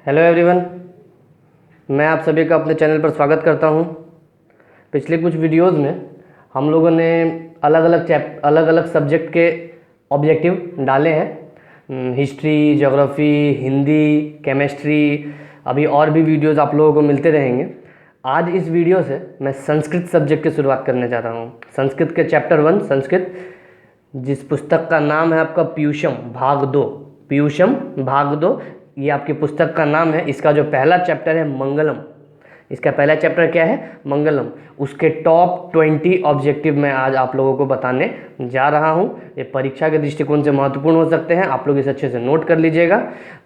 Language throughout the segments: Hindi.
हेलो एवरीवन, मैं आप सभी का अपने चैनल पर स्वागत करता हूं। पिछले कुछ वीडियोस में हम लोगों ने अलग अलग सब्जेक्ट के ऑब्जेक्टिव डाले हैं। हिस्ट्री, ज्योग्राफी, हिंदी, केमिस्ट्री, अभी और भी वीडियोस आप लोगों को मिलते रहेंगे। आज इस वीडियो से मैं संस्कृत सब्जेक्ट की शुरुआत करने जा रहा हूँ। संस्कृत के चैप्टर 1 संस्कृत, जिस पुस्तक का नाम है आपका पीयूषम भाग 2। पीयूषम भाग 2 ये आपकी पुस्तक का नाम है। इसका जो पहला चैप्टर है मंगलम, इसका पहला चैप्टर क्या है? मंगलम। उसके टॉप 20 ऑब्जेक्टिव मैं आज आप लोगों को बताने जा रहा हूं। ये परीक्षा के दृष्टिकोण से महत्वपूर्ण हो सकते हैं, आप लोग इसे अच्छे से नोट कर लीजिएगा।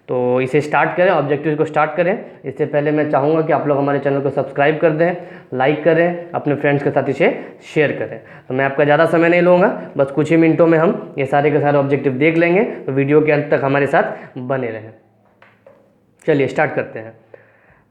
तो इसे स्टार्ट करें, ऑब्जेक्टिव को स्टार्ट करें। इससे पहले मैं चाहूँगा कि आप लोग हमारे चैनल को सब्सक्राइब कर दें, लाइक करें, अपने फ्रेंड्स के साथ इसे शेयर करें। तो मैं आपका ज़्यादा समय नहीं लूँगा, बस कुछ ही मिनटों में हम ये सारे के सारे ऑब्जेक्टिव देख लेंगे। तो वीडियो के अंत तक हमारे साथ बने रहें। चलिए स्टार्ट करते हैं।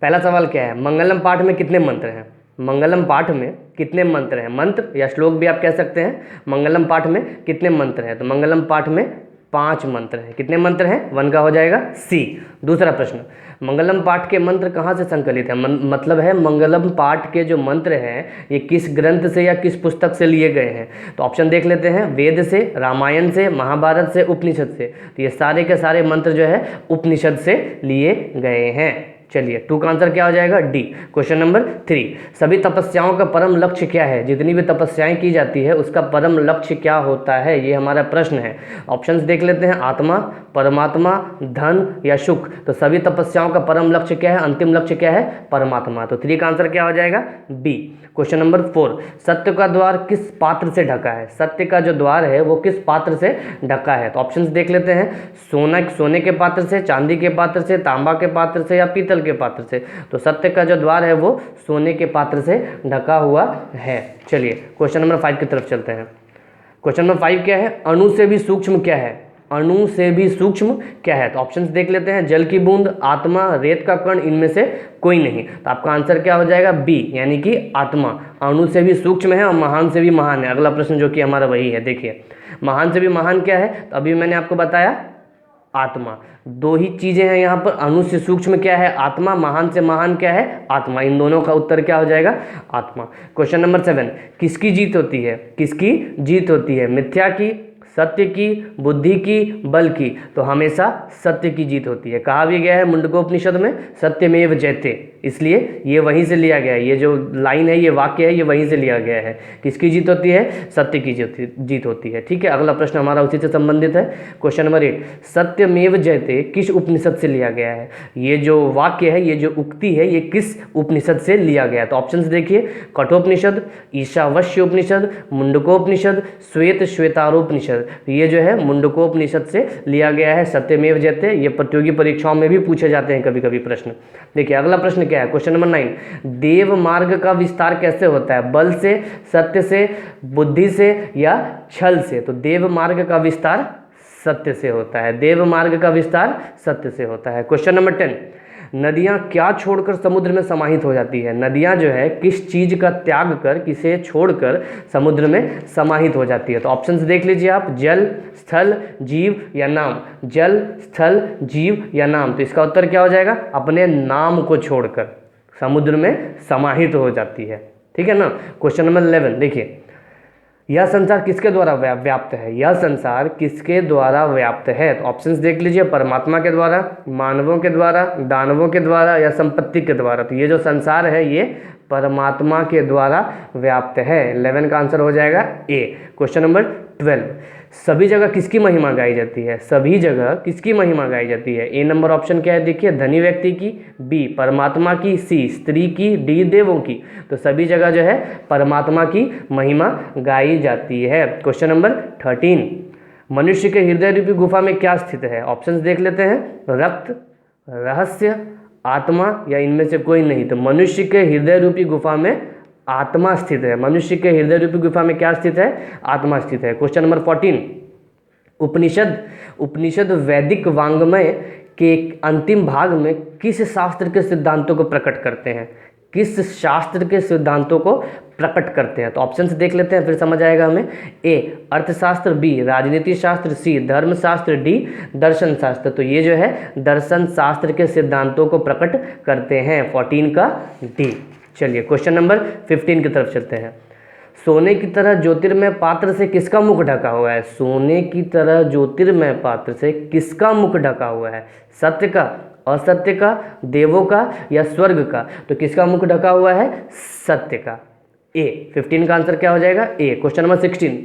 पहला सवाल क्या है? मंगलम पाठ में कितने मंत्र हैं? मंगलम पाठ में कितने मंत्र हैं? मंत्र या श्लोक भी आप कह सकते हैं। मंगलम पाठ में कितने मंत्र हैं? तो मंगलम पाठ में 5 मंत्र हैं। कितने मंत्र हैं? 1 का हो जाएगा सी। दूसरा प्रश्न, मंगलम पाठ के मंत्र कहाँ से संकलित हैं? मतलब है मंगलम पाठ के जो मंत्र हैं ये किस ग्रंथ से या किस पुस्तक से लिए गए हैं? तो ऑप्शन देख लेते हैं। वेद से, रामायण से, महाभारत से, उपनिषद से। तो ये सारे के सारे मंत्र जो है उपनिषद से लिए गए हैं। चलिए 2 का आंसर क्या हो जाएगा? डी। क्वेश्चन नंबर 3, सभी तपस्याओं का परम लक्ष्य क्या है? जितनी भी तपस्याएं की जाती है उसका परम लक्ष्य क्या होता है, ये हमारा प्रश्न है। ऑप्शंस देख लेते हैं। आत्मा, परमात्मा, धन या सुख। तो सभी तपस्याओं का परम लक्ष्य क्या है? अंतिम लक्ष्य क्या है? परमात्मा। तो 3 का आंसर क्या हो जाएगा? बी। क्वेश्चन नंबर 4, सत्य का द्वार किस पात्र से ढका है? सत्य का जो द्वार है वो किस पात्र से ढका है? तो ऑप्शंस देख लेते हैं। सोने के पात्र से, चांदी के पात्र से, तांबा के पात्र से या पीतल के पात्र से। तो सत्य का जो द्वार है वो सोने के पात्र से ढका हुआ है। चलिए क्वेश्चन नंबर 5 की तरफ चलते हैं। क्वेश्चन नंबर 5 क्या है? अणु से भी सूक्ष्म क्या है? अणु से भी सूक्ष्म क्या है? तो ऑप्शंस देख लेते हैं। जल की बूंद, आत्मा, रेत का कण, इनमें से कोई नहीं। तो आपका आंसर क्या हो जाएगा? बी, यानी कि आत्मा। अणु से भी सूक्ष्म है और महान से भी महान है। अगला प्रश्न जो कि हमारा वही है। देखिए महान से भी महान क्या है? तो अभी मैंने आपको बताया आत्मा। 2 ही चीजें हैं यहाँ पर। अणु से सूक्ष्म क्या है? आत्मा। महान से महान क्या है? आत्मा। इन दोनों का उत्तर क्या हो जाएगा? आत्मा। क्वेश्चन नंबर 7, किसकी जीत होती है? किसकी जीत होती है? मिथ्या की, सत्य की, बुद्धि की, बल की? तो हमेशा सत्य की जीत होती है। कहा भी गया है मुंडकोपनिषद में सत्यमेव जयते, इसलिए ये वहीं से लिया गया है। ये जो लाइन है, ये वाक्य है, ये वहीं से लिया गया है। किसकी जीत होती है? सत्य की जीत होती है। ठीक है, अगला प्रश्न हमारा उसी से संबंधित है। क्वेश्चन नंबर 8, सत्यमेव जयते किस उपनिषद से लिया गया है? ये जो वाक्य है, ये जो उक्ति है, ये किस उपनिषद से लिया गया है? तो ऑप्शंस देखिए। कठोपनिषद, ईशावास्य उपनिषद, मुंडकोपनिषद, श्वेत श्वेतारोपनिषद। तो ये जो है मुंडकोपनिषद से लिया गया है सत्यमेव जयते। ये प्रतियोगी परीक्षाओं में भी पूछे जाते हैं कभी कभी प्रश्न। देखिए अगला प्रश्न क्या है? क्वेश्चन नंबर 9, देव मार्ग का विस्तार कैसे होता है? बल से, सत्य से, बुद्धि से या छल से? तो देव मार्ग का विस्तार सत्य से होता है। देव मार्ग का विस्तार सत्य से होता है। क्वेश्चन नंबर 10, नदियाँ क्या छोड़कर समुद्र में समाहित हो जाती है? नदियाँ जो है किस चीज़ का त्याग कर, किसे छोड़कर समुद्र में समाहित हो जाती है? तो ऑप्शंस देख लीजिए आप। जल, स्थल, जीव या नाम। जल, स्थल, जीव या नाम। तो इसका उत्तर क्या हो जाएगा? अपने नाम को छोड़कर समुद्र में समाहित हो जाती है। ठीक है ना। क्वेश्चन नंबर 11 देखिए, यह संसार किसके द्वारा व्याप्त है? यह संसार किसके द्वारा व्याप्त है? तो ऑप्शंस देख लीजिए। परमात्मा के द्वारा, मानवों के द्वारा, दानवों के द्वारा या संपत्ति के द्वारा? तो ये जो संसार है ये परमात्मा के द्वारा व्याप्त है। 11 का आंसर हो जाएगा ए। क्वेश्चन नंबर 12, सभी जगह किसकी महिमा गाई जाती है? सभी जगह किसकी महिमा गाई जाती है? ए नंबर ऑप्शन क्या है? देखिए धनी व्यक्ति की, बी परमात्मा की, सी स्त्री की, डी देवों की। तो सभी जगह जो है परमात्मा की महिमा गाई जाती है। क्वेश्चन नंबर 13, मनुष्य के हृदय रूपी गुफा में क्या स्थित है? ऑप्शंस देख लेते हैं। रक्त, रहस्य, आत्मा या इनमें से कोई नहीं। तो मनुष्य के हृदय रूपी गुफा में आत्मा स्थित है। मनुष्य के हृदय रूपी गुफा में क्या स्थित है? आत्मा स्थित है। क्वेश्चन नंबर 14, उपनिषद वैदिक वांग्मय के अंतिम भाग में किस शास्त्र के सिद्धांतों को प्रकट करते हैं? किस शास्त्र के सिद्धांतों को प्रकट करते हैं? तो ऑप्शन से देख लेते हैं, फिर समझ आएगा हमें। ए अर्थशास्त्र, बी राजनीति शास्त्र, सी धर्मशास्त्र, डी दर्शन शास्त्र। तो ये जो है दर्शन शास्त्र के सिद्धांतों को प्रकट करते हैं, 14 का डी। चलिए क्वेश्चन नंबर 15 की तरफ चलते हैं। सोने की तरह ज्योतिर्मय पात्र से किसका मुख ढका हुआ है? सोने की तरह ज्योतिर्मय पात्र से किसका मुख ढका हुआ है? सत्य का, असत्य का, देवों का या स्वर्ग का? तो किसका मुख ढका हुआ है? सत्य का। ए 15 का आंसर क्या हो जाएगा? ए। क्वेश्चन नंबर 16,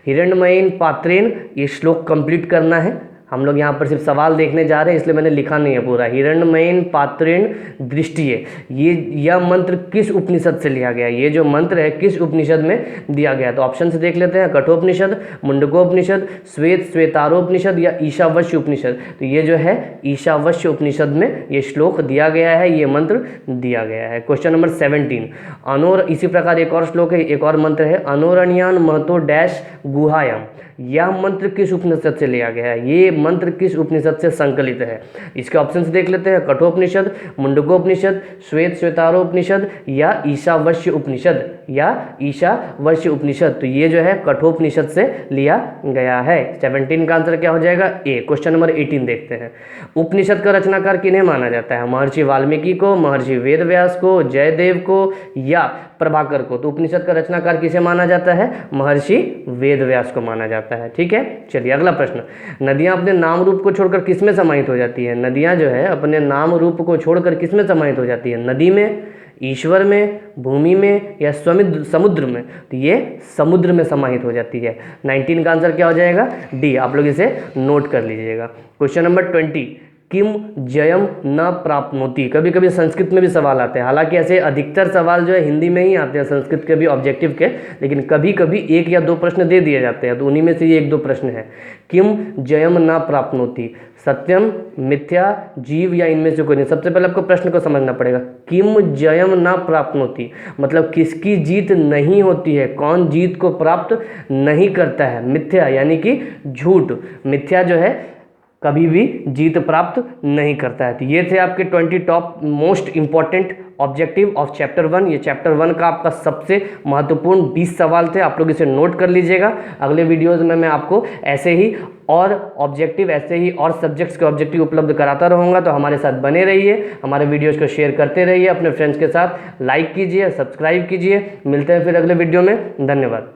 हिरण्मयीन पात्रेन, ये श्लोक कंप्लीट करना है। हम लोग यहाँ पर सिर्फ सवाल देखने जा रहे हैं, इसलिए मैंने लिखा नहीं है पूरा। हिरण्मयीन पात्रेण दृष्टिये, यह मंत्र किस उपनिषद से लिया गया है? ये जो मंत्र है किस उपनिषद में दिया गया है? तो ऑप्शन से देख लेते हैं। कठोपनिषद, मुंडकोपनिषद, श्वेतारोपनिषद या ईशावास्य उपनिषद। तो ये जो है ईशावास्य उपनिषद में ये श्लोक दिया गया है, ये मंत्र दिया गया है। क्वेश्चन नंबर 17, अनोर, इसी प्रकार एक और श्लोक है, एक और मंत्र है, अनोरण्यान महतो डैश गुहायाम। यह मंत्र किस उपनिषद से लिया गया है? ये मंत्र किस उपनिषद से संकलित है? इसके ऑप्शन देख लेते हैं। कठोपनिषद, मुंडकोपनिषद, श्वेतारोपनिषद या ईशावास्य उपनिषद, या ईशावास्य उपनिषद। तो ये जो है कठोपनिषद से लिया गया है। 17 का आंसर क्या हो जाएगा? ए। क्वेश्चन नंबर 18 देखते हैं। उपनिषद का रचनाकार किन्हें माना जाता है? महर्षि वाल्मीकि को, महर्षि वेदव्यास को, जयदेव को या प्रभाकर को? तो उपनिषद का रचनाकार किसे माना जाता है? महर्षि वेदव्यास को माना जाता है। ठीक है, चलिए अगला प्रश्न। नदियां अपने नाम रूप को छोड़कर किस में समाहित हो जाती है? नदियां जो है अपने नाम रूप को छोड़कर किस में समाहित हो जाती है? नदी में, ईश्वर में, भूमि में या समुद्र में? तो ये समुद्र में समाहित हो जाती है। 19 का आंसर क्या हो जाएगा? डी। आप लोग इसे नोट कर लीजिएगा। क्वेश्चन नंबर 20, किम जयम न प्राप्नोति। कभी कभी संस्कृत में भी सवाल आते हैं, हालांकि ऐसे अधिकतर सवाल जो है हिंदी में ही आते हैं, संस्कृत के भी ऑब्जेक्टिव के, लेकिन कभी कभी 1 या 2 प्रश्न दे दिए जाते हैं, तो उन्हीं में से ये 1-2 प्रश्न है। किम जयम न प्राप्नोति, सत्यम, मिथ्या, जीव या इनमें से कोई नहीं? सबसे पहले आपको प्रश्न को समझना पड़ेगा। किम जयम न प्राप्नोति मतलब किसकी जीत नहीं होती है, कौन जीत को प्राप्त नहीं करता है? मिथ्या यानी कि झूठ। मिथ्या जो है कभी भी जीत प्राप्त नहीं करता है। तो ये थे आपके 20 top most important objective of chapter 1। ये चैप्टर 1 का आपका सबसे महत्वपूर्ण 20 सवाल थे, आप लोग इसे नोट कर लीजिएगा। अगले वीडियोज़ में मैं आपको ऐसे ही और ऑब्जेक्टिव, ऐसे ही और सब्जेक्ट्स के ऑब्जेक्टिव उपलब्ध कराता रहूँगा। तो हमारे साथ बने रहिए, हमारे वीडियोज़ को शेयर करते रहिए, अपने फ्रेंड्स के साथ लाइक कीजिए, सब्सक्राइब कीजिए। मिलते हैं फिर अगले वीडियो में। धन्यवाद।